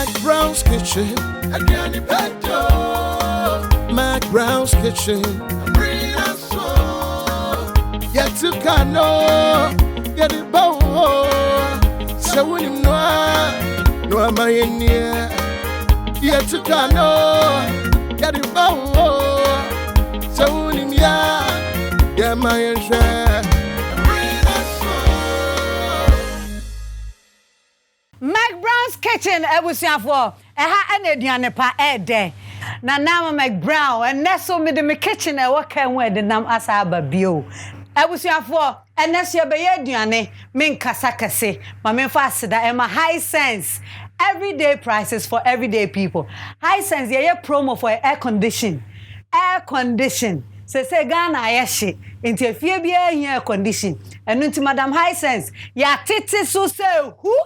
McBrown's Kitchen. McBrown's Kitchen. Yet to cano, get it bow. So when you know, no, am I in here? Yet to cano, get it bow. So when you know, yeah, my share. McBrown's Kitchen, ebusiafo. Eha ene pa ede. Na nama McBrown, and neso me de me kitchen e waka we de nam asaba bio. Ebusiafo, eneso ye be aduane, me nkasa kase, ma me fa aseda e ma high sense. Everyday prices for everyday people. High sense ye promo for air condition. Air condition. Se Ghana ayeshi inti efie bia air condition. Enu nti Madam High Sense, ya tete so say who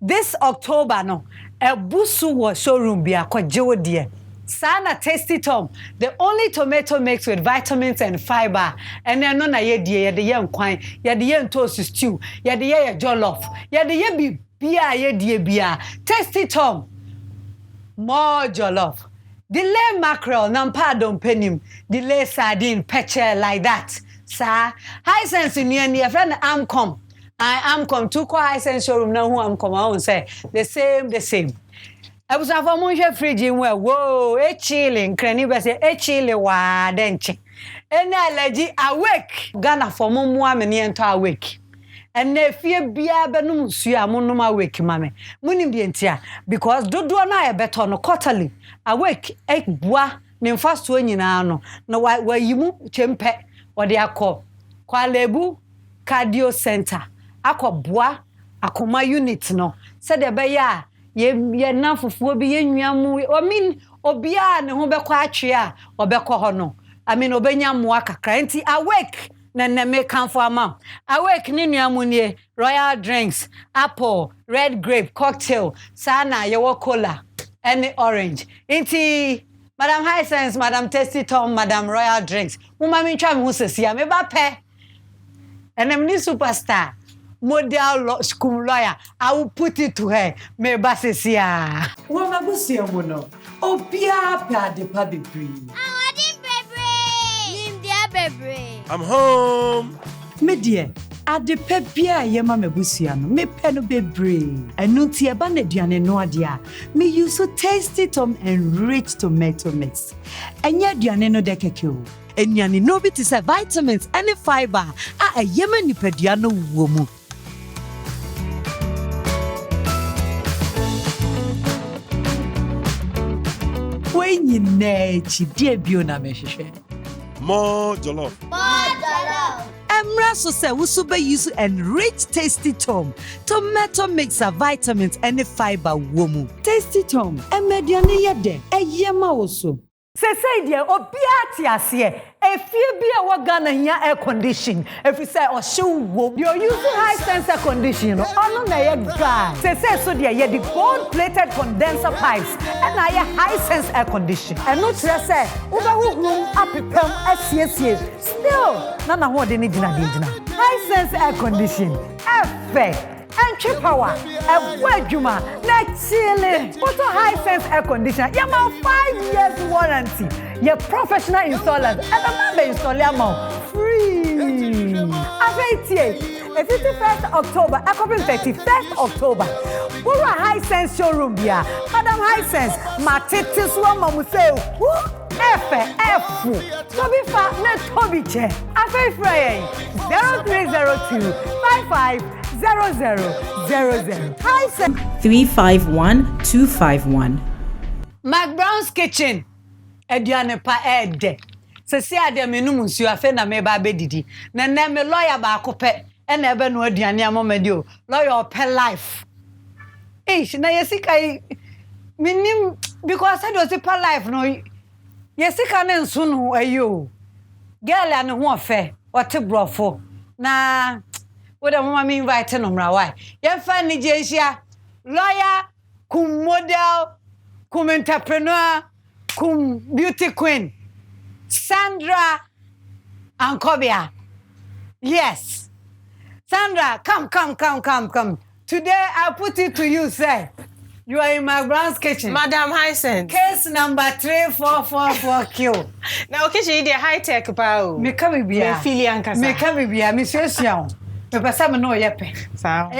this October no ebusu wo showroom bia kwajewo de. Sana Tasty Tom, the only tomato mix with vitamins and fiber. And then no na ye die de ye nkwan, ye de ye toast stew, ye de ye jollof, ye de ye bi bia ye die bia. Tasty Tom, more jollof. Delay mackerel, nampa don't penim. Delay sardine, peche like that. Sir, High Sense in your friend Amcom. I am come to High Sense showroom now who I'm come on say the same. I was have a monje fridge in where whoa, chilling, cranny bese, chilly wa denche. And allergy awake. Ghana for mum woman enter awake. And ne fear bia benum suya munuma awake, mammy. Munim dientia, because do na better no quarterly. Awake, bois, nim fast when you know, no where you move chempe, or they are called. Kwalebu Cardio Center. Ako bois, akoma unit no. Said the beya. Ye na fufuo bi ye nwamu I mean obia ne ho bekọ atwea obekọ ho no I mean obenya moa kakra nti awake na na me kanfo ama awake ne nwamu ne royal drinks apple red grape cocktail sana ye wo cola any orange nti Madam High Sense Madam Tasty Tom Madam Royal Drinks mama mi twa me ho sesia me ba pe enem ni superstar model school lawyer, I will put it to her. Me basesia. Woma busia mo no. Obia pa de pa bebre. I'm home. Me dear, ade pa bia ye ma me busia no. Me pe no bebre. Enu ti e ba na aduane no ade a. Me use so Tasty Tom enriched tomato mix. Enya aduane no de keke o. Enyane no bi ti say vitamins and fiber. A yema nipadua no wo mu. When you nechi dear biona mehwehwe. More jollof. Emra so say we super use enriched Tasty Tom. Tomato mix of vitamins and fiber womu. Tasty Tom. Emediane yede. Eyema also. Say dear obia tiase. Efie bia wa Ghana here air condition. If you say or show wo. You're using High Sense air condition. Ono na ye guy. Say so dear ye the gold plated condenser pipes. And na ye High Sense air condition. And no tire say uba room apipem asiesie. Still na ho de ni gina. High Sense air condition. Efe. Entry power, a wedjuma, like chilling. Photo High Sense air conditioner. You have 5 years warranty. Your professional installers and a member install your free. After 51st October, I come 31st October. We were High Sense showroom here. Madam High Sense, Matitis woman will say, who? F. So be far, not Toby Che. After Friday, 0302 55 0000. High Sense 351 251. McBrown's Kitchen. Aduane pa ede. Se si ade menum nsu afa na me ba bedidi. Na na me lawyer ba akopɛ. E na ebe no aduane amomadi o. Lawyer per life. Na yesika minim because I do per life no. Yesika na nsu no ayo. Girl ane ho ofe. Ote brofo. Na we da mama me invite no mra why. Ye fa ni jenhia. Lawyer, kum model, kum entrepreneur, kum beauty queen. Sandra Ankobiah. Yes. Sandra, come. Today I put it to you, say. You are in McBrown's kitchen. Madam Hyacinth. Case number 3444Q. Now, kitchen, the high tech power. Me come be a Filian Casa. Me come be a Monsieur Sion. Me passa me no yepe. Sound.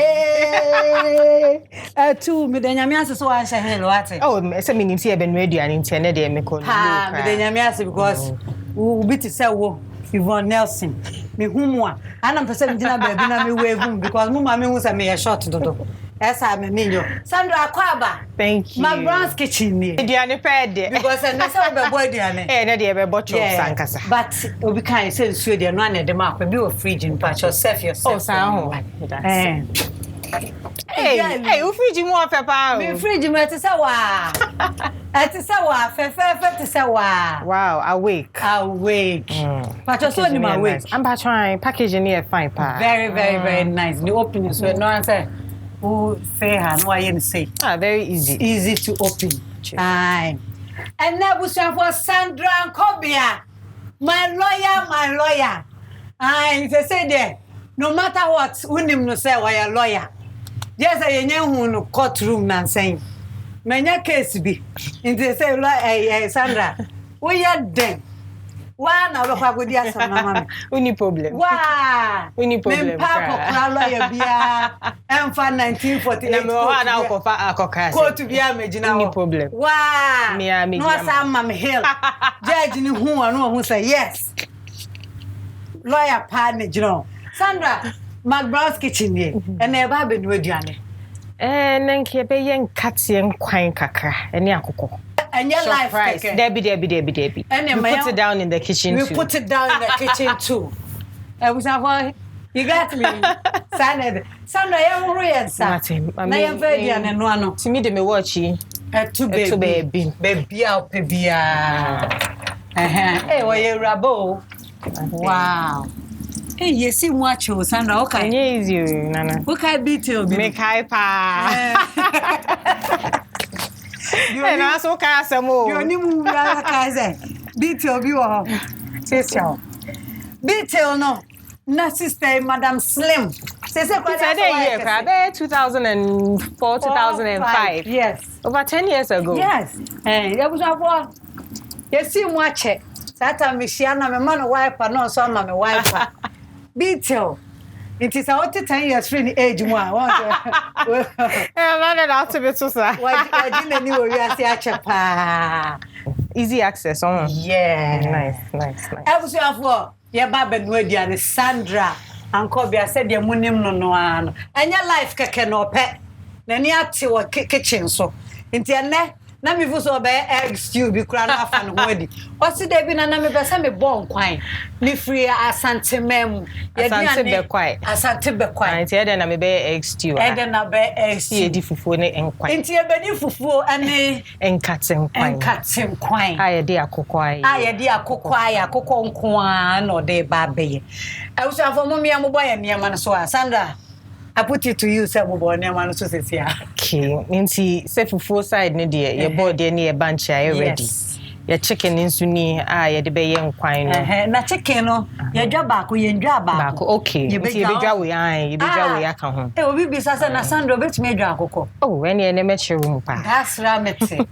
Two me the nyamias so answer hello ate. Oh, say me nim see e ben radio and internet dey me call. Ha, me the nyamias because we be to say wo Yvonne Nelson. Me humwa. Ana mpese me gina baby na me wave because mu ma me hu say me a short dodo. Esa me minyo. Sandra Ankobiah. Thank you. McBrown's kitchen ni. Aduane pɛ de. Because na say we boy aduane. Na de be botcho sankasa. But obi kan say nsuo de no na de ma kwa bi o fridge npa cho save yourself. Oh, sa ho. Hey, o fridge mu ofepa o. Me fridge me te say wa. Te say wa fe te say wa. Wow, awake. But so ni ma awake. I'm ba trying packaging here fine pa. Very nice. The opening so no answer. Who say her no I say. Very easy. Easy to open. Aye. And now we for Sandra Ankobiah. My lawyer. Aye, they say there. No matter what, unim no say why a lawyer. Yes, I hu no courtroom nan saying. Manya case be. In they say Sandra. We are dead. Wa na lo kwa godi asam na mama. Uni problem. Wa. Uni problem. Me pa lawyer bia. Emfa 1948. Na me ho na akofa akoka. Court bia megina ho. Uni problem. Wa. No asam mam hill. Judge ni hu anu hu say yes. Lawyer pa ne gino. Sandra, McBrown's kitchen ni. E na eba be no aduane. Nanke be yen katien kwan kakra. Eni akoko. And your life, Debbie. And we put it down in the kitchen too. We put it down in the kitchen too. You got me. Sandra, you're real, sir. Now you're very young no ano. To me, they me watch you. Two baby. Hey, why you rabo? Wow. Hey, you see much, Sandra. Okay. Easy, Nana. Okay, beat you. Make hyper. And also Casamo. You only move like I said. Detail you are. Detail no. Na sister Madam Slim. Say 2004, 2005. Yes. Over 10 years ago. Yes. There was a you see watch it. That time Michiana me man wife no so ma me wife. Detail. It is out 10 years free age one. Easy access on. Yeah. Nice. I was for your baba and Sandra Ankobiah said your munim no. And your life keke no pet. Then you have to kitchen so. Into your neck. Na me fu so be egg stew bi kura na afa no hodi o si de bi na me be se me bon kwan me free asante mem asante be kwai nti e de na me be egg stew e de na be egg stew e di fufuo ne enkwan nti e be di fufuo ane enkatem kwan aye de akokwa nkwa no de ba be e wo so afo mo me boy ne ma no so Sandra I put it to you, say, man, so say, okay. Nti say fufu side ne de your body ne bunch ready. Your chicken in suni ye de be ye nkwan no. Na chicken no, ye dwa ba ko ye ndwa ba. Okay. Ye be dwa we aka ho. Obi bi sasa na Sandra bet me dwa akoko. Oh, when ye ne me chiru pa. That's ramete.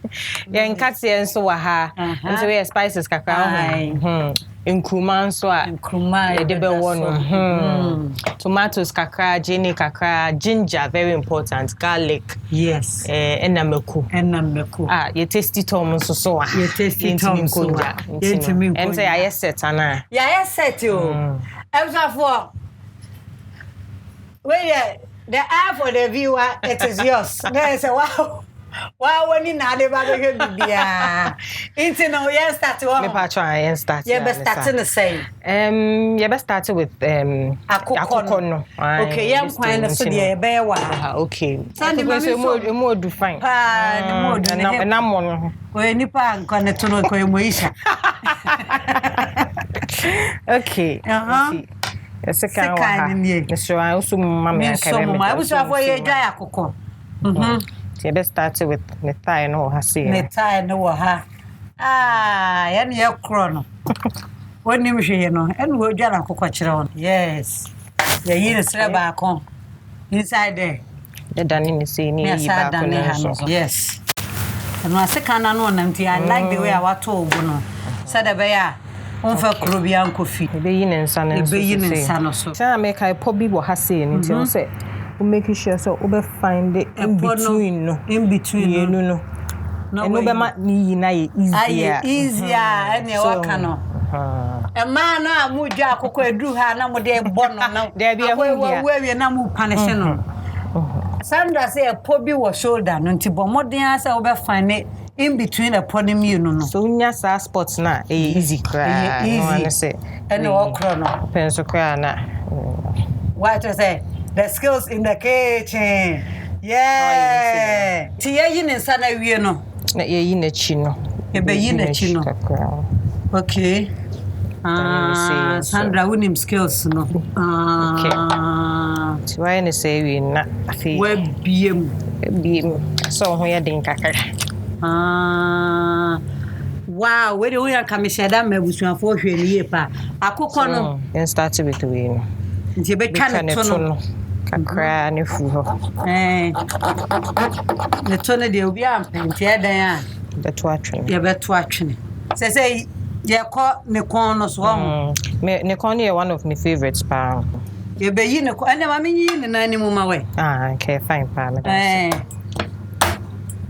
Ye nkate ye nso wa ha. Nso we spices kakra ho. Nkruma nso a ye de be wono. Tomatoes kakra, jenny kakra, ginger very important, garlic. Yes. Enameku. Ye tasty tom nso so a. Ye tasty tom so a. And say I set ana. Yeah, set you. For where the eye for the viewer, it is yours. There is a wow. Wow, when you na de ba be bibia. Into no start to me pa try start. Yeah, but starting the same. You best start with akoko no. Okay, yeah, kwan so de be wa. Okay. Sunday mo do fine. Mo do na mo no. We nipa nko ne to no ko mo isha. Okay. Yes, can wa. So I also mama can me. I was for ye dry akoko. You best start with the thigh no ha. Yan ye krono. Woni mi hwe no, en wo dwa na akoko kire won. Yes. Ye yi sre ba kon. Inside there. The dani say ni yi ba ko. Yes. And I say can I like the way I was told no. Said the bear on for Caribbean coffee. Be yin and son and be yin and son so. Say make I pobi what has saying until say we make sure so we find it in between no. In between you no. No be ma ni na easier. Easier and you work no. A man na mu ja akoko edu ha na mo de bono na. There be a we na mu punish no. Sandra say a pobi was shoulder no nti bo modern say we be find it in between a pony mu no. So nya sa sports na easy cry. Easy say. And walk no. Pencil cry na. What to say? The skills in the kitchen. Yeah. Ti ye yin nsa na wie no. Na ye yin achi no. Ye be yin achi no. Okay. Sandra winning skills no. Okay. So why na say we na afi. We biem. So ho ye den kakra. Wow, we dey yan kamisha da mabusuafo hwe ni ye pa. Akokọ no. And start with we no. Nti be twa ne to no. Kakra ne fu ho. Ne to ne de obi am penti edan a. Be to atwene. Ye be to atwene. Say ye ko ne kon no so ho. Ne kon is one of my favorites pa. Ye be yi ne ko ene ma me yi ne na ni mu ma we. Okay, fine pa me.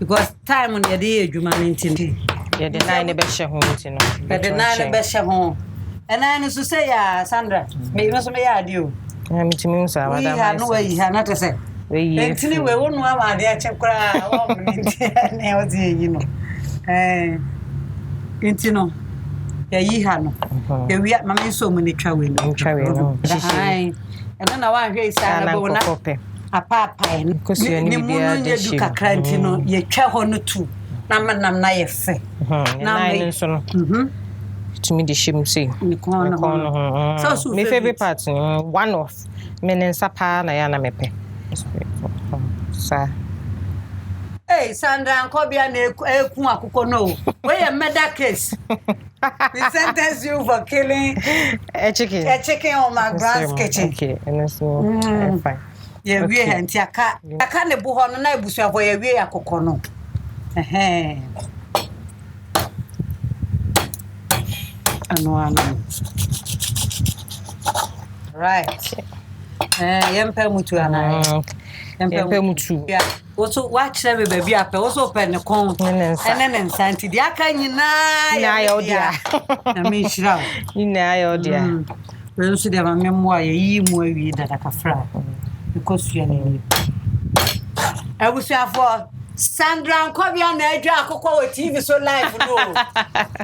Because time on ye dey adwuma nti. Ye de nine be hye ho nti no. Ye de nine be hye ho. Ena no so say ya Sandra. Me no so me ya ade o. Mitimi nsa madam. We no we ha not say. We ntini we wonu amade a chenkura wo nti na o di yi no. Nti no. Ya yi ha no. Ya wi mama so mu ne twa we no. Twa we no. Ai. Ena na wa hwe isa na bo na. Apapa ni. Ni mu no ye du kakra nti no ye twa ho no tu. Na manam na ye fe. Na me nso no. To me the shim say my favorite part one of menen sapa na ya na mepe sa hey Sandra Ankobiah na eku akoko no we a murder case we sentence you for killing a chicken on McBrown's kitchen. Okay and so fine yeah we hanti aka ne bo ho no na ebusuafo ya we akoko no right. Yempe mutu ana. Yempe mutu. Yeah. Also watch every baby up. Also pen the con. And then santi dia kan nyina ya odia. Na me shira. Nyina ya odia. We so dia ma memoa yi mu awi dada kafra. Because you need. Abusuafo Sandra Ankobiah na adwa akokọ we TV so live no.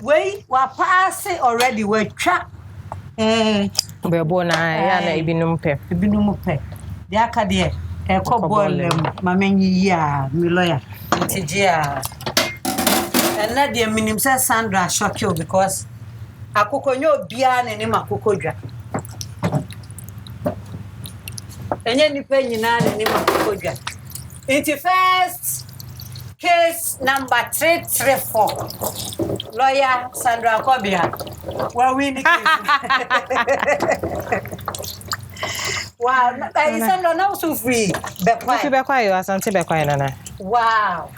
We wa pass already we twa. Be bo na ya na ibinum pe. They aka de e ko ball ma menyi ya mi lawyer. Ntiji a. And na de minim say Sandra shock you because akokọ nyo bia na ni makokọ dwa. Enye ni pe nyina na ni makokọ dwa. It's first case number 334. Lawyer Sandra Ankobiah. Well, we need wow, Sandra now so free. Be quiet, asante be quiet nana. Wow.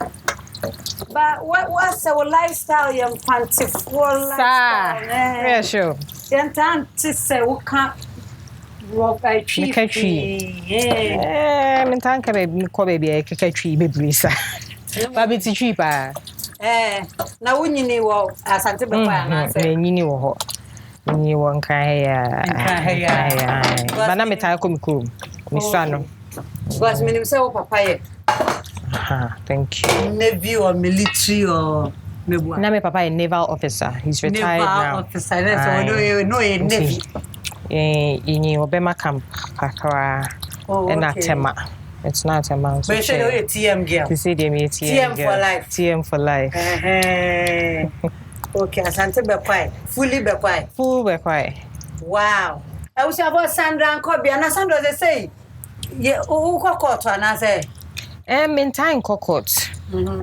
But what's our lifestyle, young fancy for lifestyle? Yeah, sure. Yantan to say we can't walk by tree. Yeah. Mentan ka be ko be e keka tree be brisa. Ba be ti tree pa. Na wunyini wo asante be kwa na say. Nyini wo ho. Nyini wo nkan ya. Ba na metai ko mikuru. Misano. Because minim say wo papa ye. Thank you. Navy or military or mebu. Na me papa is naval officer. He's retired naval now. Officer. So no navy. In Obama camp kakra. And Tema. It's not a man. But you say you're a TM girl. To say them TM for life. TM for life. Okay, asante be quiet. Fully be quiet. Full be quiet. Wow. I was about Sandra Ankobiah. Na Sandra they say, "Ye, who court na say?" Maintain court.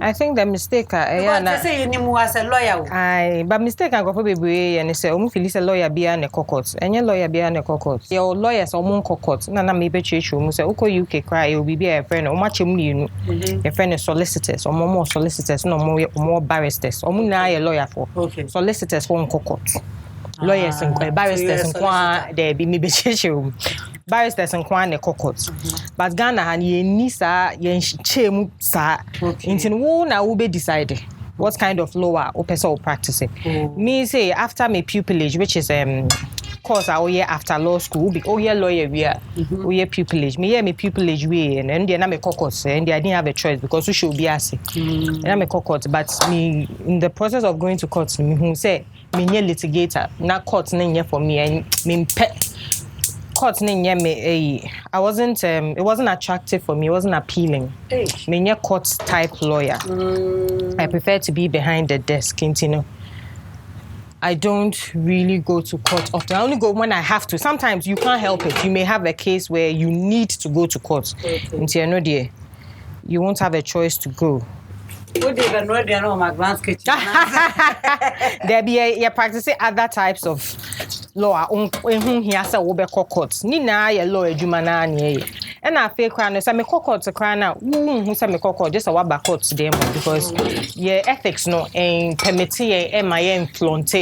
I think the mistake I say you mu as a lawyer. But mistake I go for bebre and say omu feel say lawyer bia na kokot. Enye lawyer bia na kokot. Your lawyers omu kokot. Na me be chechu omu say uko UK cry obi bia e friend omu achem ni nu. Your friend solicitors omu more solicitors no more barristers. Omu na ye lawyer for. Solicitors for kokot. Lawyers and barristers and kwa there be me be chechu. Barristers and kwan kokot. But Ghana han ye ni sa ye chemu sa. Intin wo na wo be decide what kind of law or person will practice it. Me say after my pupillage, which is course I year after law school, be year lawyer we are year pupillage. Me me pupillage we and then I'm a kokot and I didn't have a choice because we should be asked. And I'm a kokot, but me in the process of going to court, me who say me near litigator, not court name for me and me pet. Court me I wasn't it wasn't attractive for me, it wasn't appealing. Me court type lawyer. I prefer to be behind the desk, you know. I don't really go to court often. I only go when I have to. Sometimes you can't help it. You may have a case where you need to go to court. Until you know there, you won't have a choice to go. What do you know? They know McBrown's kitchen. There be you practicing other types of law. Here say we be court. Ni na ye law adwuma na anye. And I feel cry no say me court cry na. Who say me court just a wa back court them because your ethics no permit ye my influence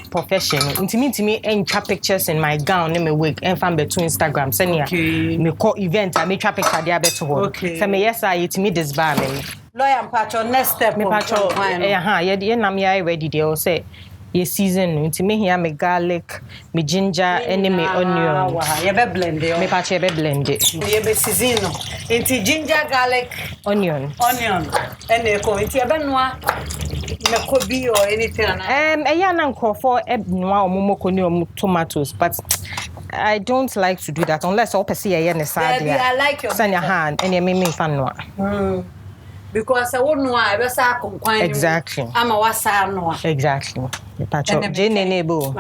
profession. Intimi encha pictures in my gown and my wig and fan be to Instagram send me call event I me trap picture there better hold. Say me yes I it me this bar me. Lawyer and patron next step. Me patron ye na me ready there say ye season into me here me garlic, me ginger and me onion. You be blend it. Me patch be blend it. You be season into ginger, garlic, onion. And you go into be noa me kobi or anything. Yeah na for noa or momoko ni tomatoes, but I don't like to do that unless I see a yen side. I like your send your hand and you make me fan noa. Because I wouldn't know I was a exactly. I'm a wasa no. Exactly. Me patcho Jane nebo. Me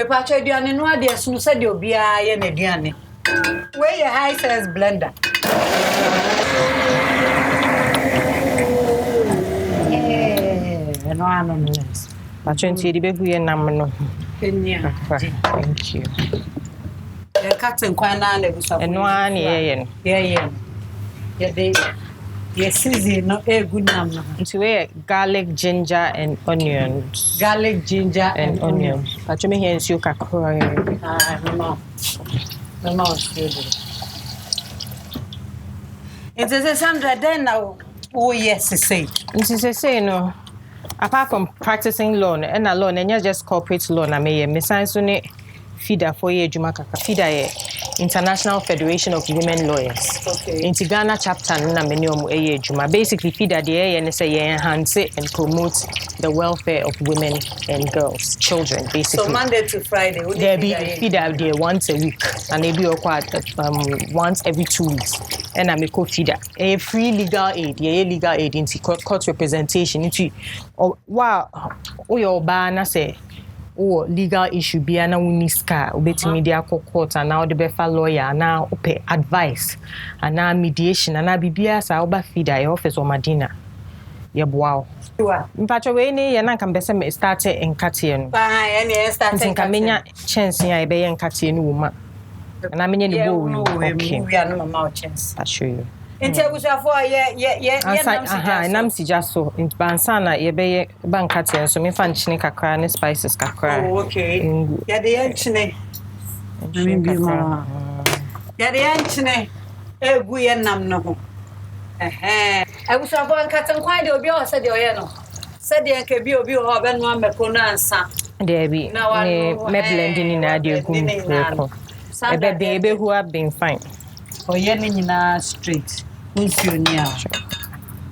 patcho aduane no ade sunu se de obi a ye na aduane. Where your high sense blender. No ano. Patcho nti de behu ye nam no. Kenya. Thank you. The cat and kwan na na busa. Eno an ye. Yeah. Yes, season no good nam. Into where garlic, ginger, and onions. Garlic, ginger, and onion. But you may hear you kakoi. No. It is a Sandra then now. Oh yes, say. It is say no. Apart from practicing law and alone, and just corporate law, I may miss FIDA for ye Juma Kaka. FIDA International Federation of Women Lawyers. Okay. In Ghana chapter na menium eye Juma. Basically FIDA the and say enhance and promote the welfare of women and girls, children basically. So Monday to Friday there be FIDA there once a week and maybe once every 2 weeks. And I make FIDA. A free legal aid, legal aid into court representation into wow your bana say legal issue be na uniska obetimi dia court and now the befa lawyer now ope advice and now mediation and now bibia sa oba FIDA your office or Madina ye boa mpacho we ni ye na kan be se me start en katie no ba ye start en katie menya chance ya be ye en katie no ma na menya ni bo okay we are no mama chance I show you Inti abusafo ye nam si jaso bansa na ye be bankate so me fa nchine kakra ne spices kakra. Oh okay. Ya de nchine. Ya de nchine egu ye nam no ho. Abusafo nkate nkwan de obi o se de oye no. Se de nke bi obi ho be no ameko na ansa. There be me blending na de egu. Ebe who have been fine. Oye ni nyina straight. Unsionia.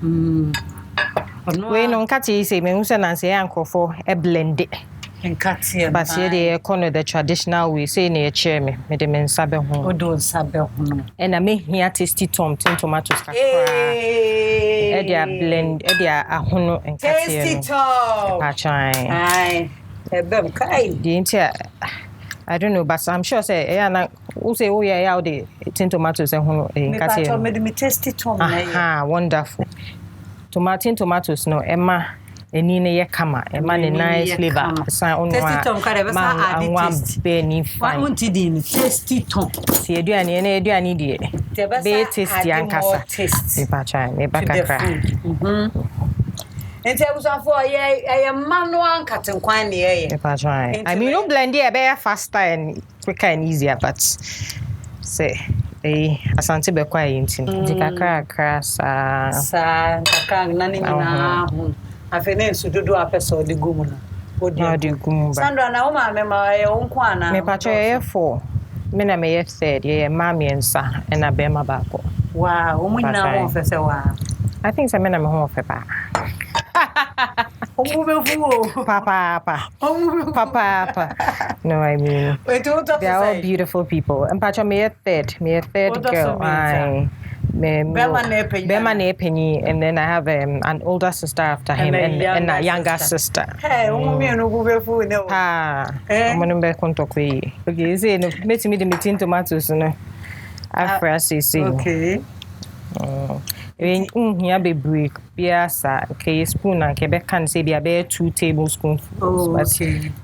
We no nkati say me unse na say ankofo e blend it. Nkati but here the corner the traditional way say na e chair me de men sabe ho. Odo sabe ho no. And I make here tasty tomatoes kakra. E dia blend e dia ahono nkati. Tasty tom. Pachai. Ai. Ebem kai. Di ntia I don't know, but I'm sure say who say yeah the tin tomatoes and I made me tasty wonderful. Tomatoes no Emma eni ne ye kama Emma ne nice flavor san on tasty tom kare be sa added be fine. What din tasty tom See aduane na aduane die be tasty ankasa me pa try me ba kakra Enti abusafo ye manual katenkwan ne ye. I mean no blend here be faster and quicker and easier but say asante be kwa yinti di kakra sa kakra nani na afene nsudodo apeso de gumu na odi gumu ba Sandra na uma me ma ye onko ana me pa ye 4 me na me ye 3 ye ma miensa na be ma ba ko wow omunyina won fese wa I think say me na me ho fe ba Papa. No, I mean, they are all beautiful people. And Pacha, me a third girl. Bema ne penny, and then I have an older sister after him and a younger sister. Hey, no I'm going to contact with you. Okay, say no, make me the meeting tomatoes, no. After okay. Here be break biasa okay spoon and kebe can say be 2 tablespoons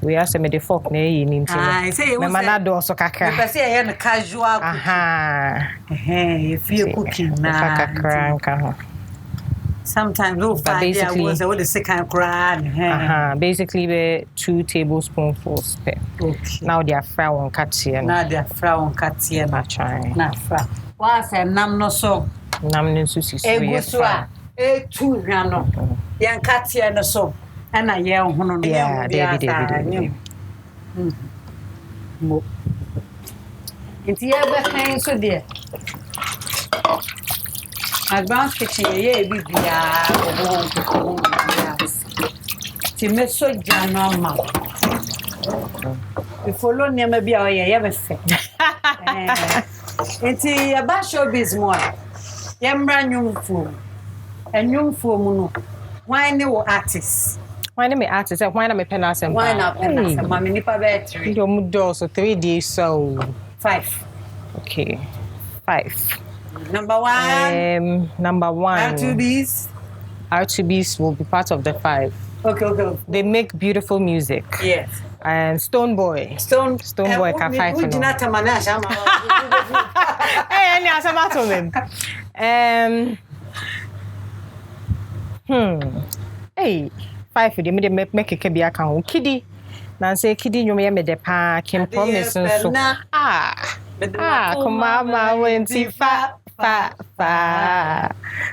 we are say me the fork na yi nim say me mana do so kakra me say here casual if you cooking na kakra nka sometimes no basically was the second grand basically be 2 tablespoonfuls okay now they are fry on katia na try na fry wa say nam no so nam ne susi egusu a tu hwano yan katia no so na ye hono no yeah David mo inti ya be kan so de McBrown's kitchen ye bibia obo ti me so jano ma we follow nema bia o ye be fe inti ya ba showbiz mo Yembra nyumfu mu no why ne wo artist why me artist why na me penasem why na penasem ma me nipa be 3 do mu do so 3 days so 5 okay 5 number 1 R2Bs will be part of the 5 okay they make beautiful music yes and Stone Boy ka 5 no tamana shama any asama to them hey 5 they make ke bia kan kidi na say kidi nyom ye me de pa Kim Promise so kumama wenti fa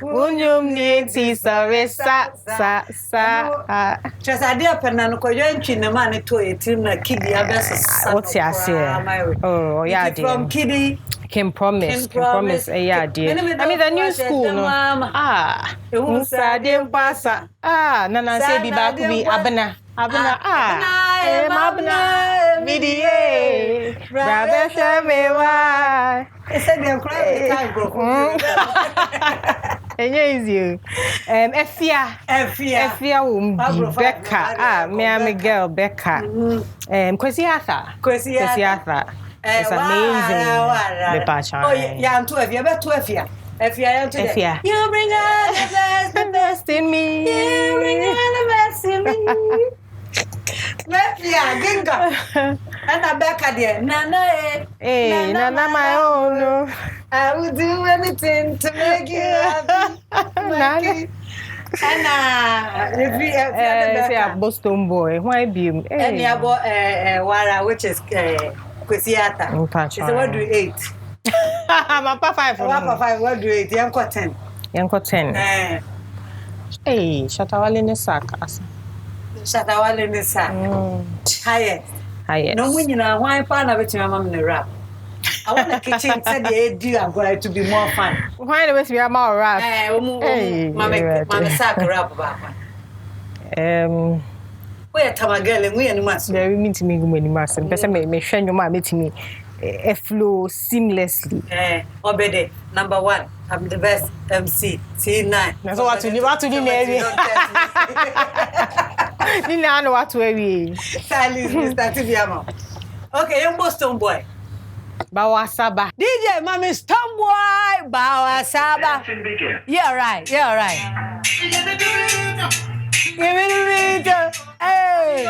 unyum ni ti sorry sa just idea penna no ko yantwi na ma ne to etim na kidi abesesa what you say oh yeah from kidi Kim Promise yeah dear I mean the new school no Unsade mpasa nana say bi ba ku bi abena midie brother shamewa said them cry time bro easy Efia Becca me girl Becca Kwesi Arthur it's amazing the passion yeah I'm to Efia be to Efia you bring out the best in me you bring out the best in me Efia ginga and Becca there nana my own I would do anything to make you happy if say a Boston boy why be and you bought wara which is Kwesiata so what do you eat Mapa 5 what do you eat yanko 10 hey Shatawale ne sak highest no munyina why pa na betima mam ne rap I want the kitchen said the I'm going to be more fun. Why the we are more rap? Mama sack rap ba. We tamagele we animas. There we meet me go animas. Person me hwe nyoma metimi a flow seamlessly. Obede number 1 I'm the best MC C9. So what to do maybe. Ni na no what to we. Salis Mr. Tibiamo. Okay, you're Boston boy. Bawasaba. DJ Mommy Stone boy, Bawasaba. Yeah, right. Yeah, right. Give me the beat. Hey.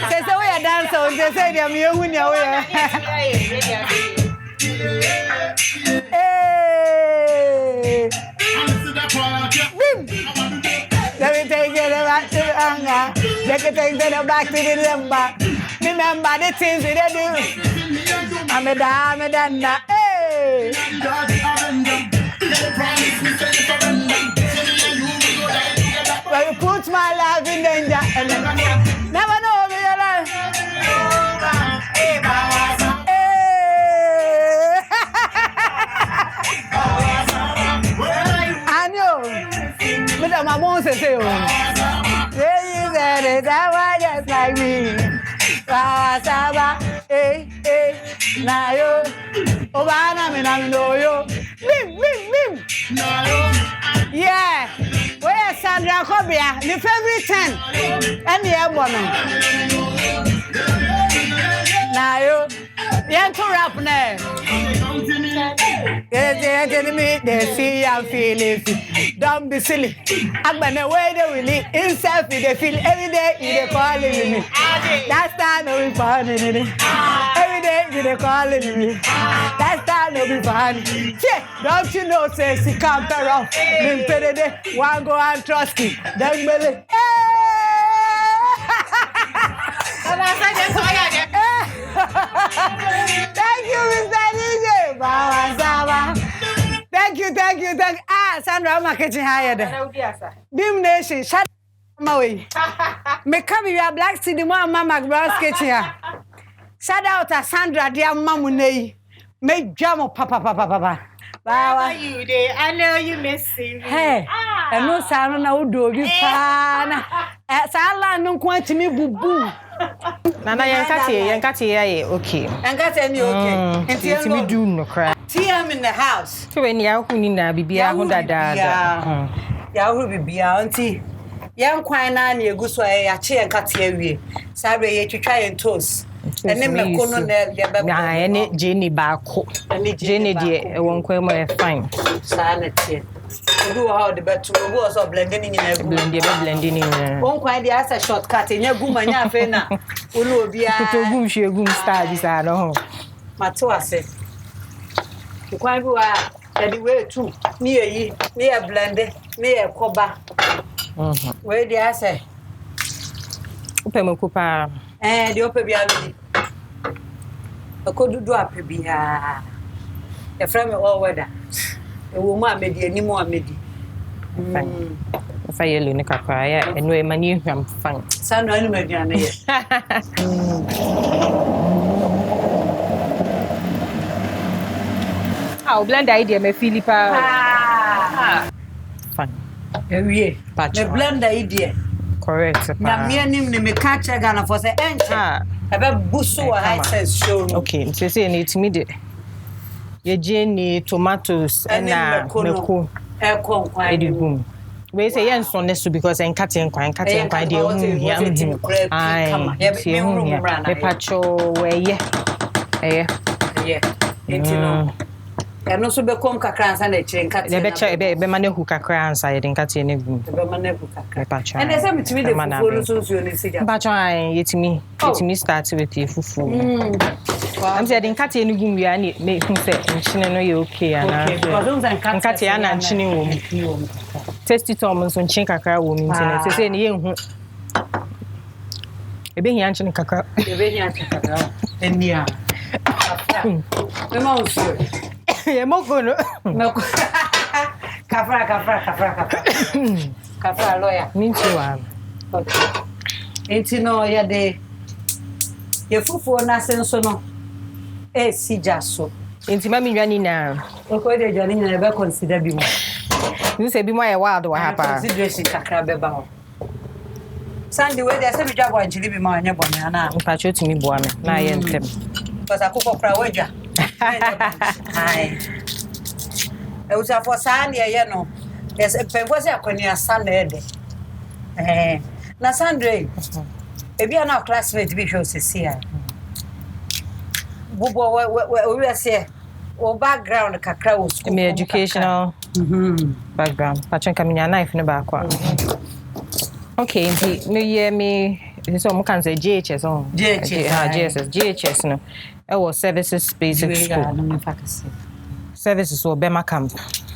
Say so we are dancing. Say say them you win your way. Hey. Let me take it back to the anger. Let me take it back to the limber. Remember the things we do. I'm a done. Hey. Well, you put my life in danger and never know me alive. Hey. I know. But my mom says, say, you said it, that was just like me. Saba, na yo, obana me na me no yo. Bim. Yeah, where Sandra Ankobiah, the favorite 10, and the woman. Na yo, yeah, to rap now. They see and feel it. Don't be silly. I'm gonna wait they will eat inside they feel every day they calling me. That's time no be fun in it. Every day they calling me. That's time no be fun. Yeah, don't you know say she can't pair off. One go and trust me. Don't believe. Thank you, Mr. DJ. Thank you. Sandra, I'm kitchen hired. Beam Nation, shut my way. Me come here, Black City, Mama McBrown's kitchen. Shout out to Sandra, dear Mamunay. Make jam papa. How you there? I know you missing me. Hey, I know Sandra now do be fun. Sala no kwant me bubu. Nana yankati ya okay. Yankati ni okay. Enti me do no cry. TM in the house. So when ya huni na bibia ho dada. Ya hu bibia anti. Yan kwan na na egu so ya che yankati awie. Sabe ye twitwa yen toast. Ene me kono na ya baba. Na ene Jenny ba ko. Jenny de won kwa mo fine. Sa na tie. Do how the better we also blending in a blending in one quite as a shortcut in your gum and your fena. Uno be a she gum star this I know. Matua said. The quite go the way too near blended, near coba. Where the assay? Upemo Cooper and the upper reality. A could do up be a frame all weather. A woman made any more medi. If I yell in a cacaya and where my new ham fun. Sandra Ankobiah. I'll blend the idea, me Philippa. Fun. Me blend the idea. Correct. Na me anim ne me catch Ghana for say enche. Ebe buso a high sense show. Okay, so say need to me de. Ye Jenny tomatoes and na meko. Edibum. We say yen so nesu because en cutting kwan de hu me pacho we ye. Entino. No so be kom kakra ansa na chire nkate. Be mane hu kakra ansa ye nkate ne gu. Be mane hu kakra. And say mitimi de fufu so so ni sija. Pacho ai yetimi start with the fufu. I'm saying nkate ne gu wi ani me hu say nchine no ye okay ana. Nkate ana nchine wo mu. Tasty tom so nchin kakra wo mu ntine say ne ye hu. Ebe hia nchine kakra. Enia. Mama usio. Ye mokono. Kafra lawyer. Minchi wa. Okay. Enti no ya de ye fufu na senso no. Sijaso. Enti ma minwa ni na. Oko de jani na be consider bi mo. You say bi mo ya wild wa hapa. Consideration kakra be ba ho. Sandy we dey say bi jabo anjili bi ma anya bone ana. Npa cho timi boa me na ye ntem. Because akoko prawaja. Ai. E usa for Sandy ye no. Yes, pengo se akoni asana ede. Na Sandra. E bia na classmate bi hwe osisi ai. Bubo we say o background kakra wo school. Me educational background. Patron kaminya knife ne ba kwa. Okay, me so mo kan say GHS on. GHS no. It was services basic school. Services or Bema camp.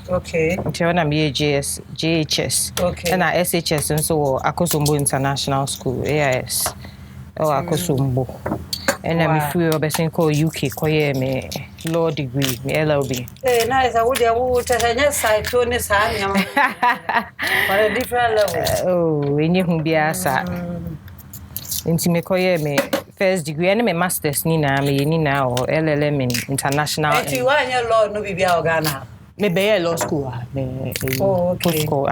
Okay. Until I'm GHS. Okay. And SHS and so Akosombo International School, AIS. Akosombo. And I'm free of a called UK, koye me law degree, me LLB. Eh, nice. I would have side to this hand for a different level. Oh, we knew who be asa. Into me koye me first degree and me masters ni na or LLM in international. If you want your law, no be Ghana. Me be law school. Okay. School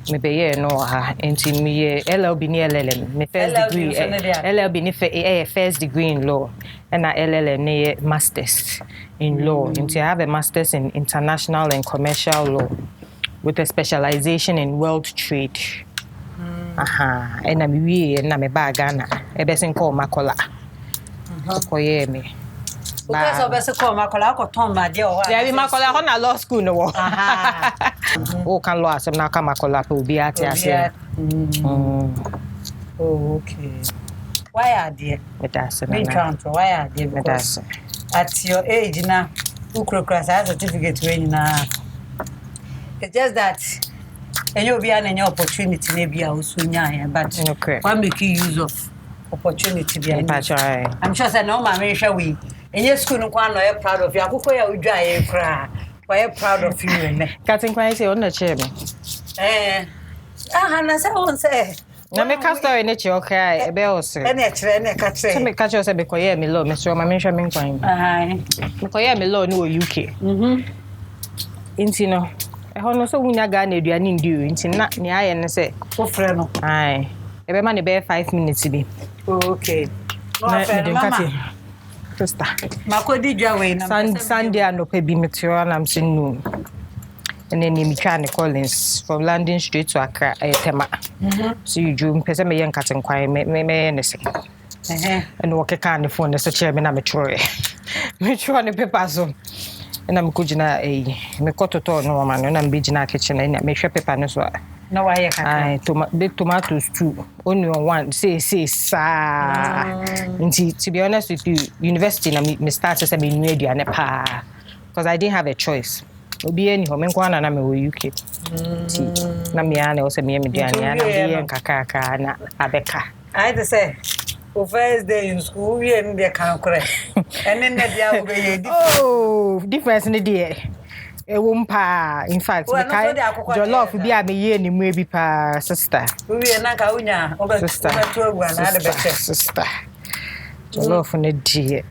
me be no into me LLB ni LLM. Me first degree LLB ni first degree in law and LLM ni masters in law. Into I have a masters in international and commercial law with a specialization in world trade. And I'm na me ba Ghana. Ebesin call Makola. Koye me. Because obese call Makola ko ton ma je o. Yeah, we Makola on a law school no. O kan law asem na ka Makola pe obi ati ase. Oh, okay. Why are there? Medase na. Me country, why are there? Because at your age now, ukrokra sa certificate we na. It's just that and you'll be an opportunity maybe also but okay. Why make use of opportunity? I'm sure that no man shall we. And your school no one are proud of you. I would dry cry. We're proud of you. Cutting quite on the chair. Hannah, someone say. Na me ka story ne che okay e be o se. Ene kire ne ka tre. Se me ka che o se be koye me law me so ma me hwa me nkwan. Me koye me law no UK. Inti no ho no so wunya ga na aduane ndi o nti na ne aye ne se wo frɛ no ai e be ma ne be 5 minutes bi. Okay no afɛ mama sister makodi dwa we na Sunday anopa bi metio na am se no ene ni mi twa ne Collins from London straight to Accra Tema. So you dream pese me yen katen kwan me ne se and wo keka ne phone ne se che me na me tro ne paper so na me kujina me kototo no ma no na me gina kitchen na me hwe paper no so na wa ye kaka tomatoes too onion one say sa nti to be honest with you university na me start say me new aduane pa because I didn't have a choice obi eni ho me nkwa na me wo UK na me ana o say me aduane na be nkaka na abeka I to say for first day in school we am be kan kore and then dia wo be oh difference ni there ewumpa in fact me kai jollof bi a me ye ni mu ebi pa sister we na ka unya obeto agwa na de bete sister jollof ne die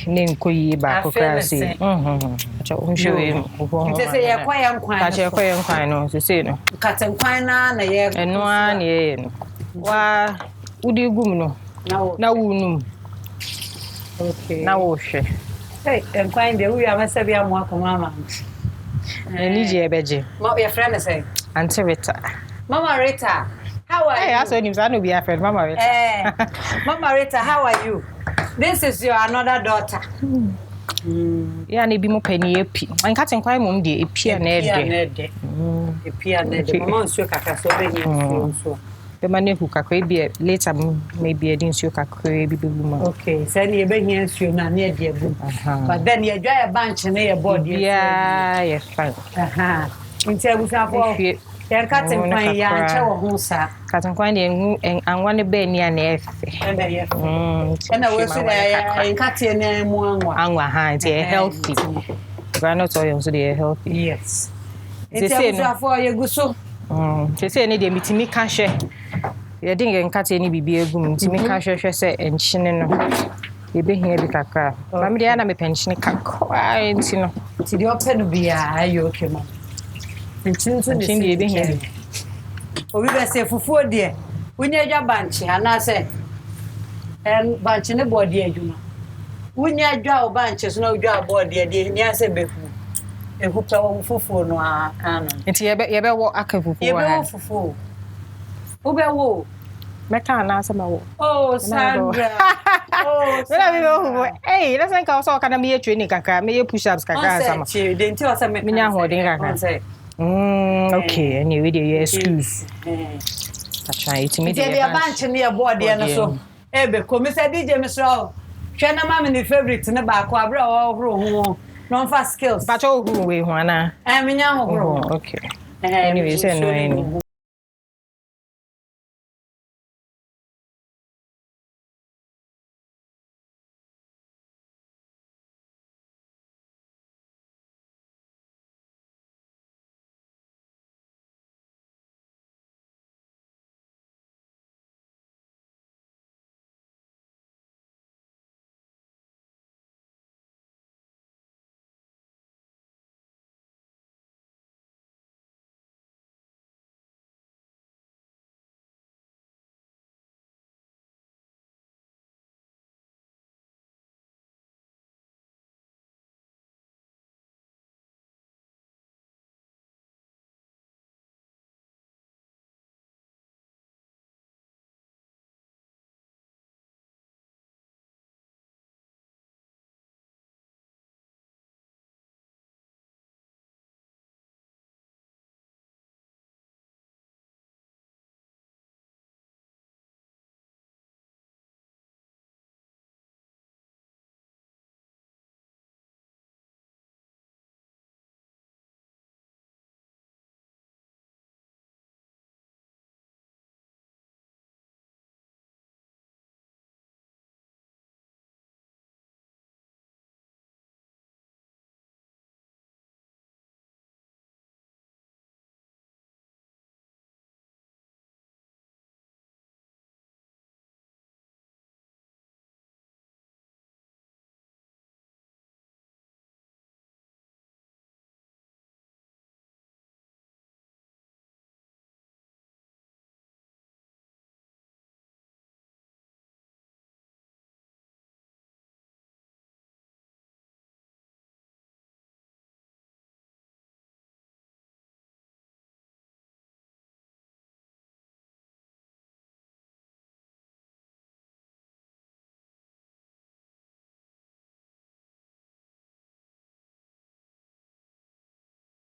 ne nkoyi ba ko krasi acha unhwe nte se ye kwayan kwan acha ye kwayan kwan no se se no katen kwan na ye eno an ye no wa udi gum no na wunum okay na wo hwe en kwan de we amasabi amu akoma mama ni je beje your friend say Auntie Rita. Mama Rita, how are you? Hey, I saw him. I know be a friend, Mama Rita. Mama Rita, how are you? This is your another daughter. Yeah, ni bi mo pani epi. An ka ten kwan mom de epi na ede. Epi na ede. Mama nsuo kaka so be ni nsuo. Be mane hu kakra bi later maybe edi nsuo kakra bi bebu ma. Okay, say ni be hia nsuo na na ede ebu. But then you dry a bunch na your body. Yeah, yes fine. Nti abusafo yan katen kwan ya nche wo hu sa. Katen kwan de anwa ne be ni ana efe. Na we so ya yan katen na mu anwa ha nti healthy. Granite oil so they healthy. Yes. Nti abusafo ye guso. Say any dey mitimi ka hwe. Ye din gen kate ni bibi egum mitimi ka hwe se enchine no. Ye be hia bi kakra. Ma me dey na me pension kakra enti no. Ti dey open bia ayo okay ma. Enchine dey be hia. Obi be se fufuo de. Unya dwa banche ana se banche ne body adwuma. Unya dwa o banche so na dwa body de ni ase befu. Ehu pa wo fufuo no ana. Enti ye be wo aka fufuo ha. Ye be wo fufuo. Wo be wo. Meka na sama wo. Oh, Sandra. Oh, Sandra. Hey, let's think also kana me training kakra, me push-ups kakra sama. Then tell us me nya holding kakra. Okay, anyway, the excuse. I try it me dey. Dey bunch near board there no so. Ebe ko me say DJ Mr. Hwe na ma me ni favorite ne ba ko abra o horo ho. No fa skills. But oh who we ho na. Me nya ho. Okay. Anyway, say no any.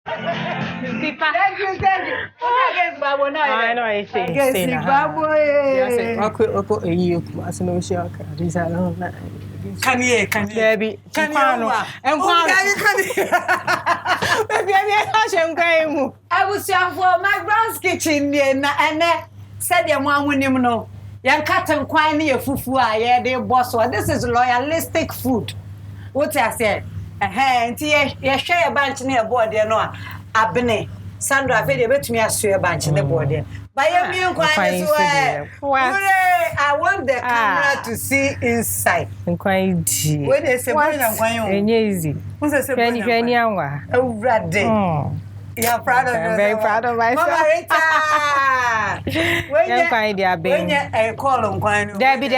Thank you. Against Babu now. I know I think. Against Babu. Yes, I you as no share. These are no. Can you? Baby, can you? And I was here for McBrown's kitchen and said your mom when you know. Young cat and quine near fufu, I they boss. This is loyalistic food. What I said. And you share a bunch near board, you know. Abene, Sandra, very bet me as you a bunch in the board. By your mean quite I want the camera to see inside. And quite when they say, and easy. Who's a penny hour? Oh, Raddy. You're proud of I'm very proud of myself. When you call on Quine, Debbie.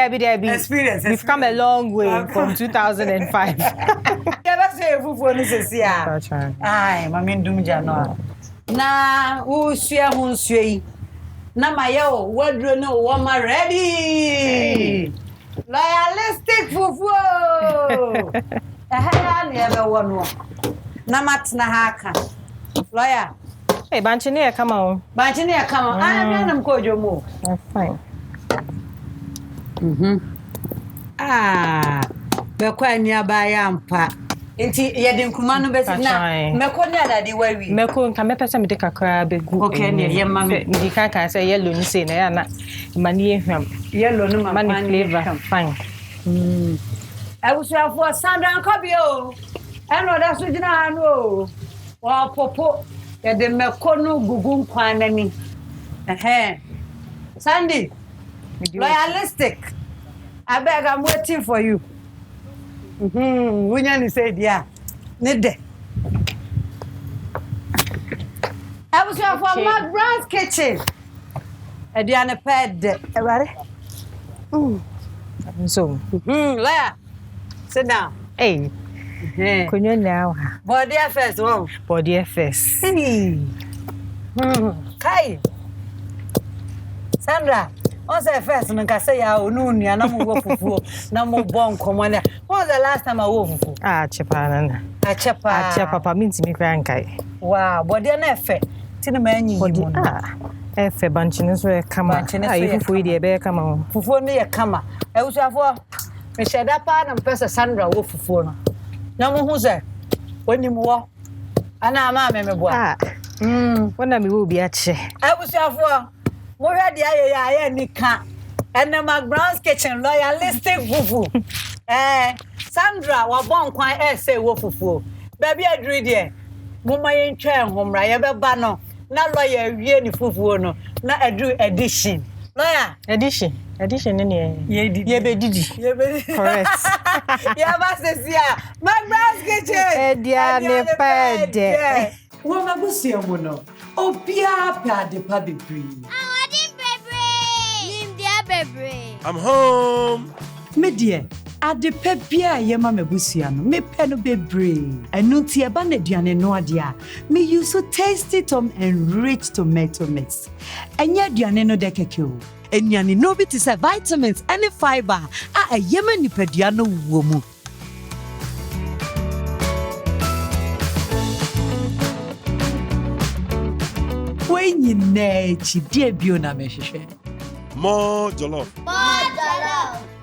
Experience. We've come a long way from 2005. Never say a aye, Mammy Dumjano. Na, who share who sway. Na my yo, what do you know? Woman ready. Loyalistic fufu. I never one. Namat na haka. Lawyer. Hey, Banchinia, come on. Banchinia, come on. I am Kojo Mo. Fine. Be quite nearby ampa. Inti yedin kumanu besi na. Meko ni adadi wewi. Meko nka pesa me de kakra be gu. Okay, ne ye mama. Ndi kan say yellow ni say na ya na mani ehwam. Yellow no mani flavor fine. I was here for Sandra Ankobiah. And what that's what I know. Wa popo yede meko no gugu nkwanani. Sandy. Loyalistic. I beg, I'm waiting for you. Wunyani said, yeah. Nede. I was here for McBrown's kitchen. Ediana pad. Everybody? So. Lea. Sit down. Hey. Kunyo now. Body first, wow. Body first. Hey. Kai. Sandra. On say first nka say ya onu nua na mo wo fufuo na mo bon komo na. What's the last time I wo fufuo? Chepa nana. Chepa papa minti mi kra nkai. Wow, body na efe. Ti na manyi mu na. Efe banchine so e kama. Fufuo ide be kama. Fufuo ne ye kama. Ewusuafo me sheda pa na mpesa Sandra wo fufuo no. Na mo hu say oni mu wo. Ana ama me boa. Wona me wo bi a che. Ewusuafo mo hwe de aye nika. Ene McBrown's kitchen loyalistic fufu. Sandra wa bon kwan say wo fufu. Baby adri de. Mo mayen twa homra ye beba no. Na lawyer wie ni fufu no. Na adri edition. Lawyer edition ne ye be didi. Correct. Ya ba sesia. McBrown's kitchen. Edia ne pede. Wo mabusia mo no. Obia pa de pa bebre. I'm home. Me dear, ade pe bia ye ma mabusia no. Me pe no bebre. Enu ti e ba na aduane no ade a. Me use so tasty tom and rich tomato mix. Enya aduane no de keke o. Enyane no bi ti say vitamins and fiber a ye ma nipadua no wo mu. When you nechi die bio na me hwehwe. More jollof.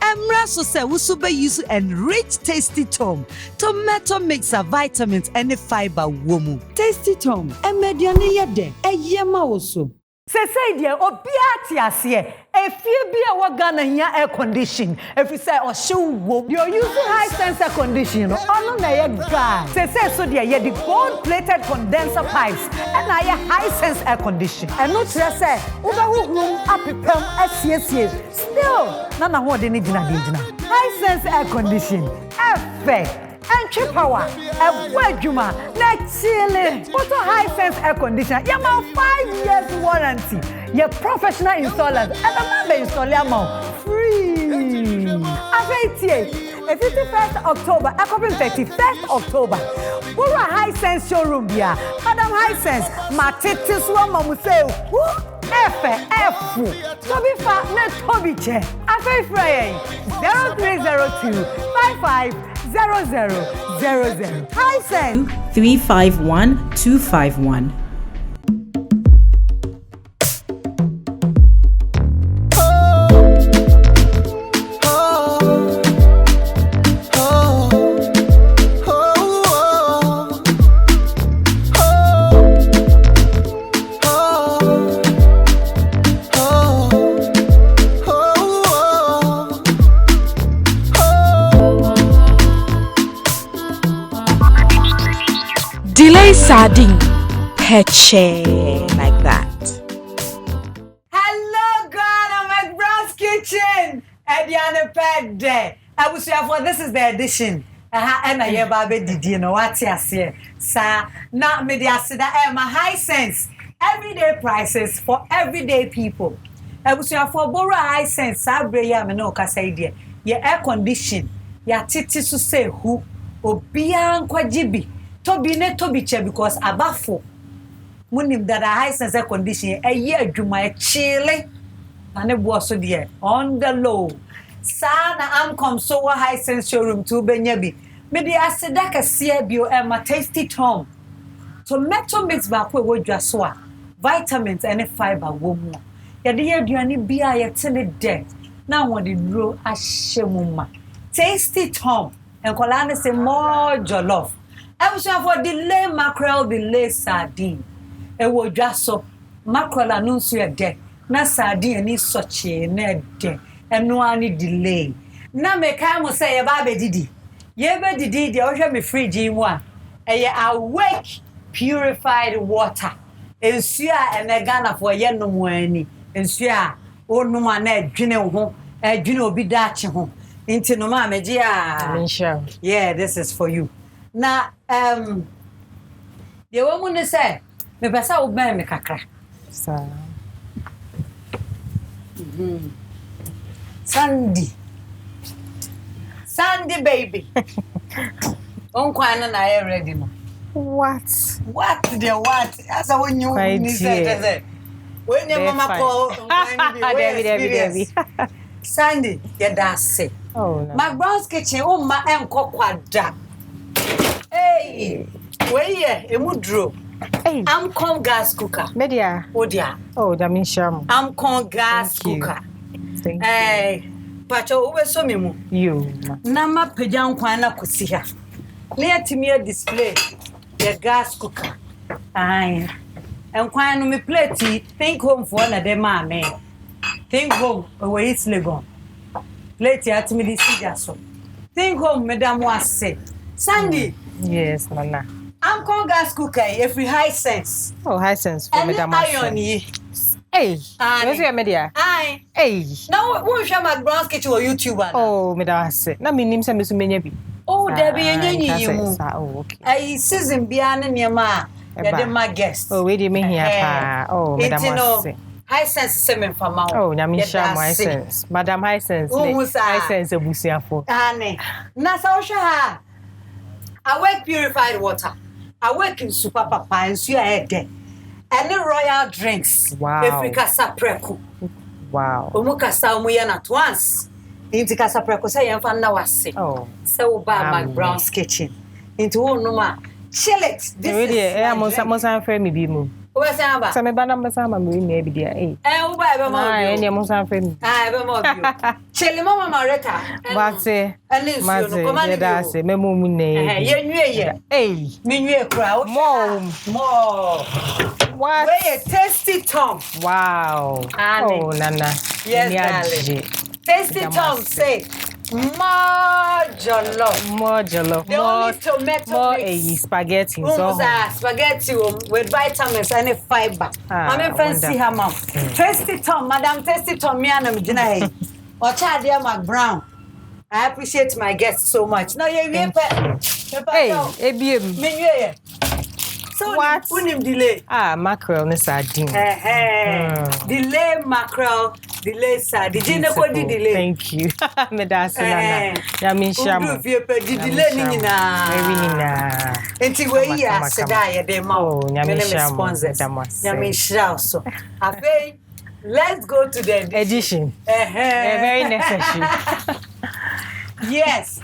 Emra so say we super use enriched tasty tom, tomato mix of vitamins and fiber womu. Tasty tom, emediane yede, eyema oso. Say dear, obia ti ase. Efie bia wa Ghana hia air condition. If you say o hyew you're using high sense air condition. Ono na ye guy. Say so dear, ye the gold plated condenser pipes and na ye high sense air condition. And no tire say, uba room apepem asiesie. Still, na ho de ni gina. High sense air condition. Effect. Entry power, a wadjuma, na chile. Photo high sense air conditioner. Yama 5 years warranty. Your professional installers. And the man be install yama free. After 51st October, I come 31st October. We're a high sense showroom here. Madam High Sense, Matitis Wama say, F. So be far, not Toby Che. After Friday, 0302 55 0000. High Sense 351 251. Sardine, peche, like that. Hello, God, I'm McBrown's kitchen. Ediane Pede. I wish you for this is the edition. And I hear baby didi no what you say. Sa na me dia say that my High Sense. Everyday prices for everyday people. I wish you for borrow High Sense. Sa bre ya me no ka say there. Your air condition. Ya titi so say who obia nkwajibi. Toby che because abafo munim that a high sense air condition a year adwuma chile na ne bo so de on the low sa na am come so high sense showroom to benya bi me de aseda kase bio e ma tasty tom tomato mix ba ko we dwa so a vitamins and fiber wo mu ya de aduane bia ye tene de na won de duro ahye mu ma tasty tom enkola ne say more jollof. I was for delay mackerel, delay sardine. E wo dwa so mackerel anunsu e de na sardine ni soche na de eno ani delay. Na me kan mo say ye ba be didi. Ye be didi de o hwe me fridge mu a e awake purified water. Ensu a ene Ghana for ye no mo ani. Ensu a onum a na adwene ho, adwene obi da ache ho. Inti no ma meji a. Yeah, this is for you. Na the woman say me pesa wo ben me kakra sa Sandy baby on kwana na I ready no what the what as I when you say When your mama call, Debbie. Sandy, that's it. Oh, no. McBrown's kitchen, oh, my uncle quadra. Hey, where ye, a mudro. Hey, I'm con gas cooker. Media. Oh, dear. Oh, that means sham. I'm con gas cooker. Thank Hey, Pacho, over so me. you. Nama pejan kwana kusiha. Near to me a display. The gas cooker. Aye. And kwana me plate think home for another man. Think home away it's legon. Plate at me this so. Think home, Madame was say. Sandy. Yes, Nana. I'm called gas cooker if we high sense. Oh, high sense for And Madame. iron ye. Hey, where's your media? Aye. Hey. Now, who shall McBrown's kitchen or YouTuber? Oh, Madame. Na me name some maybe. Oh, there be any you. Oh, okay. I season beyond near ma. You're my guest. Oh, wait, you mean here? Oh, Madame. High sense semen from my. Oh, Namisha, my sense. Madame High Sense. High Sense of Busiafo. Anne. Nasa, I work purified water. I work in super papa and so I there. And the royal drinks. Wow. If we casa preku. Wow. Omukasa umuya at once. Into casa preku say and fan now say. Oh. So by McBrown's kitchen. Into no chill it. This is. Most friend me be mu. Where's Samba? Some banana sama me maybe there. Eh. Eh, why be more? Any most friend. Ah, be more. Chill mama Mareta. But say. And this you command. That's it. Me mu ne. Eh, ye. Hey. Me new crowd. More. What? Where tasty Tom. Wow. Oh, Nana. Yes, darling. Tasty Tom say more jollof. More jollof. The only tomato mix. Spaghetti. So spaghetti with vitamins and fiber. I'm fancy her mom. Tasty Tom, Madam Tasty Tom, me and I'm Jina. Or Chadia McBrown. I appreciate my guests so much. No, you Hey, ABM. Me so what? Delay. Mackerel ne sardine. Delay mackerel, delay sardine. Delay. Thank you. Me that's Nana. Ya min sham. Delay ni na. Very nina. Enti we ya seda ya de ma. Oh, nyame sham. Sponsors. Nyame sham so. Afei, let's go to the edition. Very necessary. Yes.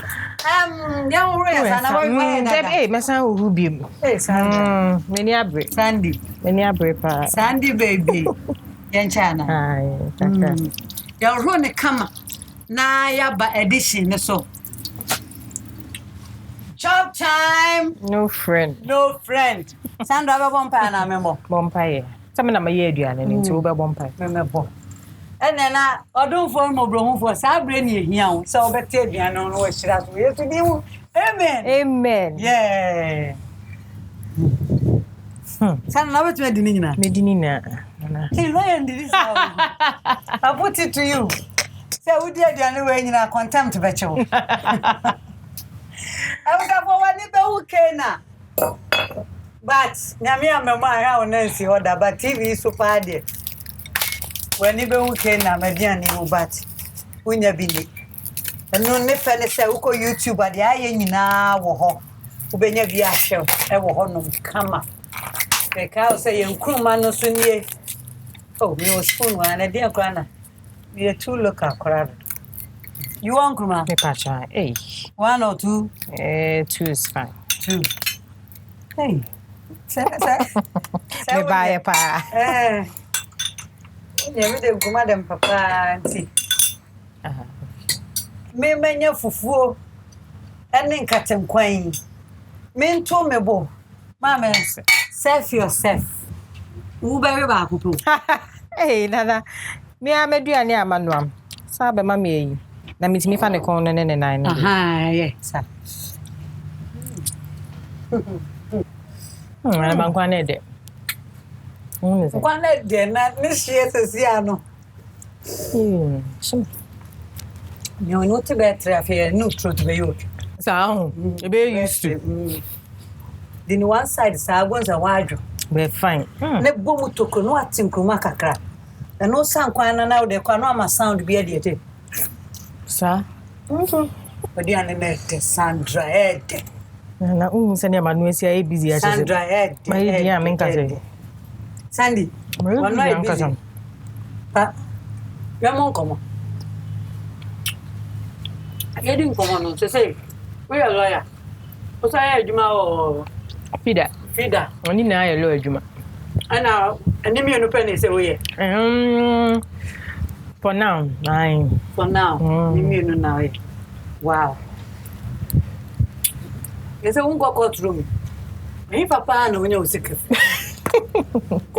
Young Reyes, and I'm hey, Massa Rubium. Hey, Sandra. Many abre. Sandy. Many abre. Sandy, baby. Yanchana. Aye. You're running come. Na ya ba edition, so. Chop time. No friend. Sandra, I won't pay an amemo. Bompire. Some of my year, and into Uber Bompire. Remember. And then I don't form a broom for Sabrina here, so Bacteria, no, what should I do to do? Amen. Yeah. San never to Medina. Hey, Ryan, this I put it to you. So we did the only way in our contempt virtual. I was up for one neighbor who came. But Namia, my how Nancy order, but TV is so far there. When you go can na median you but when you be and no ne fele say uko YouTube ade aye nyina wo ho ubenya bi ahwe e wo ho no kama e ka say enkruma no so nie oh me was spoon one na dia kwa na we too local crowd you want kruma Me pacha eh 1 or 2 2 is fine 2 hey say me buy pa Yeah, we go madam papa auntie. Me menya fufuo ene nkatem kwan. Me nto mebo. Mama self yourself. Wo be ba akupo. Hey nana. Me ameduane amanuam. Sa be mama yi. Na mitimi fa ne kon ne nine. Yeah, sir. Na mankwa ne de. Kwana de na ni hie sesia no. You know to better affair no truth be you. So, e be used to. The one side sa gonza wadwo. Be fine. Ne bomu toko no atinkruma kakra. Na no san kwana na de kwa no ama sound be dey dey. Sa? Odi ane na te Sandra Ed. Na se ne manu esi busy Sandra Ed. My dear Minka say. Sandy, One night busy. Pa. Yamon come on. I didn't come on to say. We are lawyer. What's I Juma or Feeder. Only now a lawyer Juma. And now, and the me no penny say we. For now, For now, me no now. Wow. You say ungo courtroom. Me papa no when sick.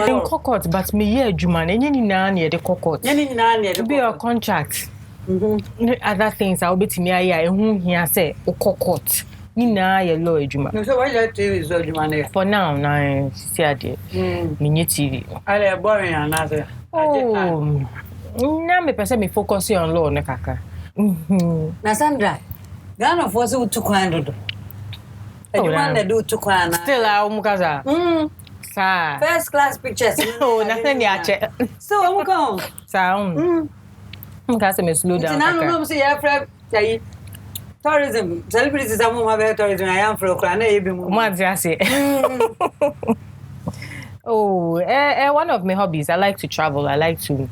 In court, but me ye Juma, and any nan near the court. Any nan near be a contract. Other things I'll be to me, I whom he say, o court. Nina, your lawyer Juma. So why that TV is Juma? For now, I see a day. Mini TV. I am boring another. Oh, now me person me focus on law, Nekaka. Na Sandra, Ghana force you to quando. And you want to do to quana. Still, I'm Mukaza. First class pictures. Oh, nothing yet. So I'm going. Sound. Mukaza me slow down. I don't see your friend. Tourism, celebrities are more about tourism. I am from Ukraine. Once I say. Oh, one of my hobbies. I like to travel. I like to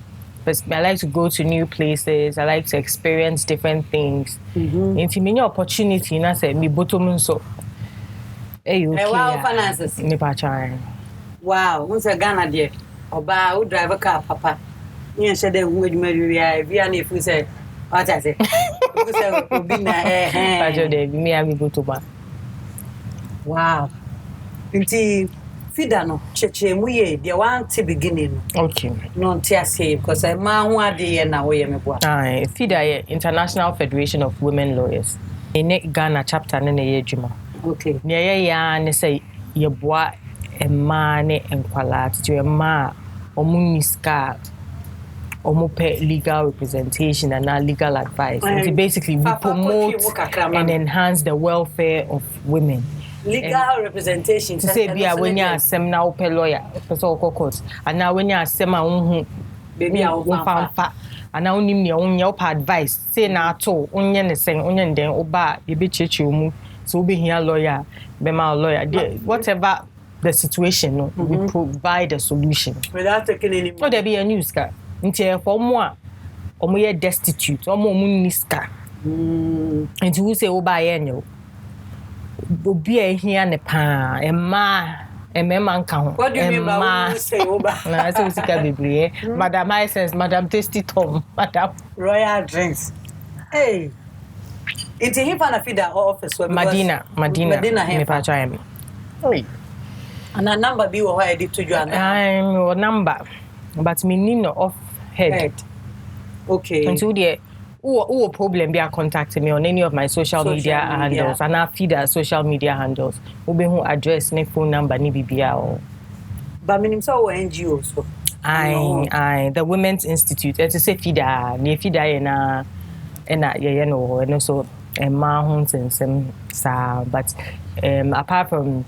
go to new places. I like to experience different things. Into many opportunity, na say me bottom so. Wow, finances. Me pachai. Wow, once a Ghana there. Oba who drive a car, papa. You said they would marry if we say. What I say? Me I will go to bar. Wow. Inti feeder no cheche mu ye de wan te beginning. Okay. No tia say because I ma hu ade na wo ye me boa. Feeder International Federation of Women Lawyers. In Ghana chapter na ye adwuma. Okay. Ne ya ne say ye boa emma ne enkwala to emma omuniska omope legal representation and legal advice. And basically we promote and enhance the welfare of women. Legal representation. To say be when you are sem na ope lawyer, person court. And now when you are sem a baby a fa and now nim ne onya op advice. Say na to onye ne sen onye den oba e be chechi omu. So be here lawyer, be my lawyer. Whatever the situation, we provide a solution. Without taking any money. No, there be a news car. Until for moi, or more destitute, or more muniska. And who say, oh, by annual. Be a here and a pa, a man count. What do you mean by say, oh, by? I say, baby, Madam, I says, Madam Tasty Tom, Madam Royal Drinks. Hey, it's a hip and a feeder office. Madina, me patch me. And a number be what I did to you. I'm your number, but me need no off head. Okay. Until the who problem be contacting me on any of my social media handles and I feed our social media handles. We be who address ne phone number ni bibia or. But me so NGO so. I the Women's Institute. It's a say feeder, ne feeder na no and also ma homes and some but apart from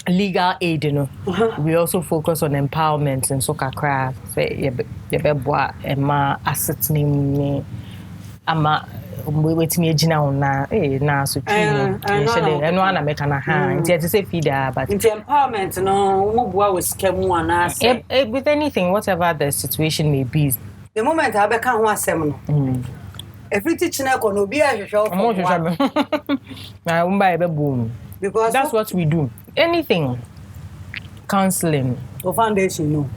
legal aid, you know, we also focus on empowerment and soccer craft. Say you be boa ma asset name ama wait me agina on na so true. I know na make na hand. It's say feeder but into empowerment no mo boa with scam na with anything whatever the situation may be. The moment I be kan ho asem no. Everything china ko no be a hwehwe na umba be boom. Because that's what we do. Anything. Counseling. For foundation, no.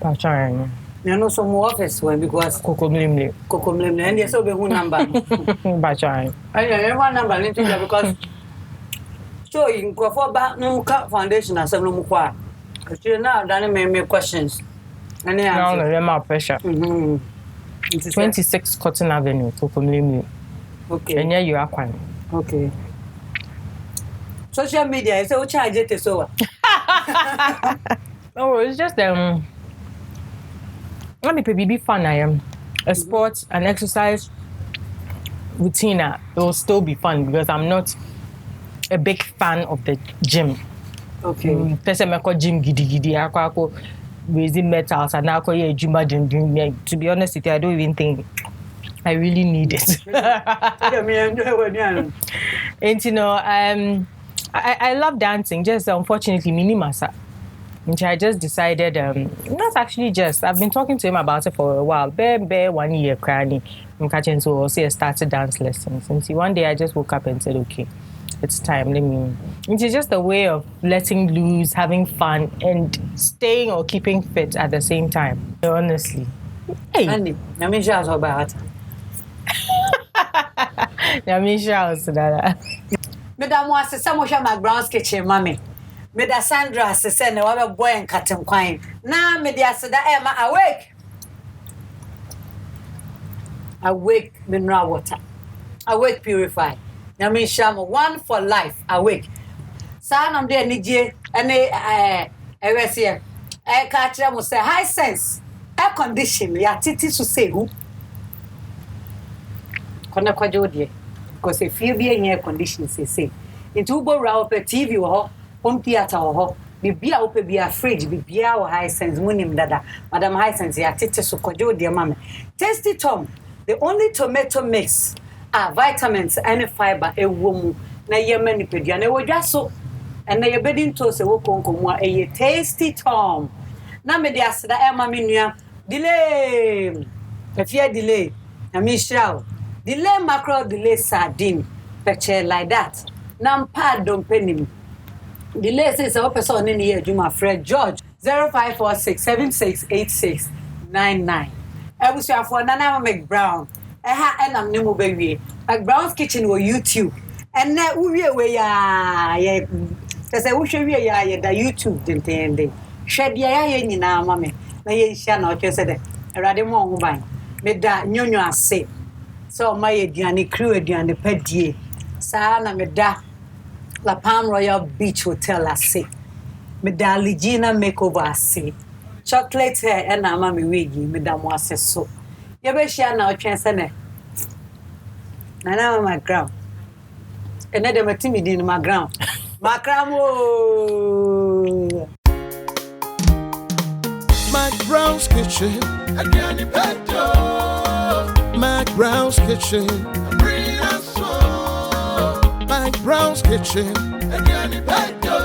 Pachang. You know some office when because Kokomlimle. And there's so be who number. Pachang. I have one number because so in go for back no foundation as no kwa. You now done me questions. And they answer. No, my pressure. 26 Cotton Avenue, Kokomlimle. Okay. And yeah, you are quite. Okay. Social media, is so charge it so. Oh, it's just let me be fun. I am a sports and exercise routine. It will still be fun because I'm not a big fan of the gym. Okay. Person make gym gidi. Ako raising metals and ako gym. To be honest with you, I don't even think I really need it. And you know, I love dancing. Just unfortunately, minimasa. And I just decided, not actually just, I've been talking to him about it for a while. Bare 1 year crying. I'm catching so also started dance lessons. And see, one day I just woke up and said, okay, it's time. It's just a way of letting loose, having fun, and staying or keeping fit at the same time. Honestly. Hey. Andy, let me shout about. Let me shout that. Madam was some of McBrown's kitchen, mommy. Meda Sandra said, no other boy and cut him quine. Now, Media said, Emma, awake mineral water, awake purify. Yami Shama, one for life, awake. Son of the Nijay, and a here. A catcher will say, high sense, air condition, ya titi to say who? Kona Quajodie, because if you be in air condition, say, into Bora per TV or home theater or be open, be afraid, be our high sense, munim dada, Madam High Sense, ya titi so Quajodie, mamma. Tasty Tom, the only tomato mix. Vitamins and fiber a woman na ye manipedi na we dwaso and na ye bedin to se wo konkomo a tasty Tom na me de aseda e ma me nua delay afia delay na me shao delay macro delay sardine picture like that na mpa dom penim delay says a person in here Juma Fred George 0546768699 ebusuafo nana McBrown and I'm no baby. McBrown's Kitchen or YouTube. And now we ya. There's a wish we ya the YouTube didn't shed ya in now, mammy. Na ye shall just said it. A radimon wine. Made that new say. So my Diani crew and the pedier. Sana made that La Palm Royal Beach Hotel, I say. Made that Legina makeover, I say. Chocolate hair and I'm mammy wiggy, Madame was so. You be share now chance and Nana my ground. And then my timid in my ground. My cramo. McBrown's Kitchen, Agani Petto. McBrown's Kitchen, McBrown's Kitchen, Agani Petto.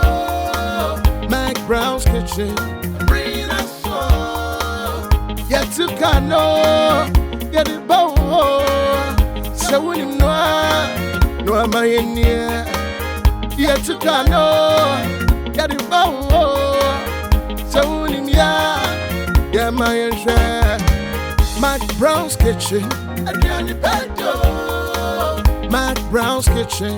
McBrown's Kitchen, yet to Kano, get it bow. So when you know, no, am I in here? Yet to Kano, get it bow. So when you yeah, my share. McBrown's Kitchen, McBrown's Kitchen.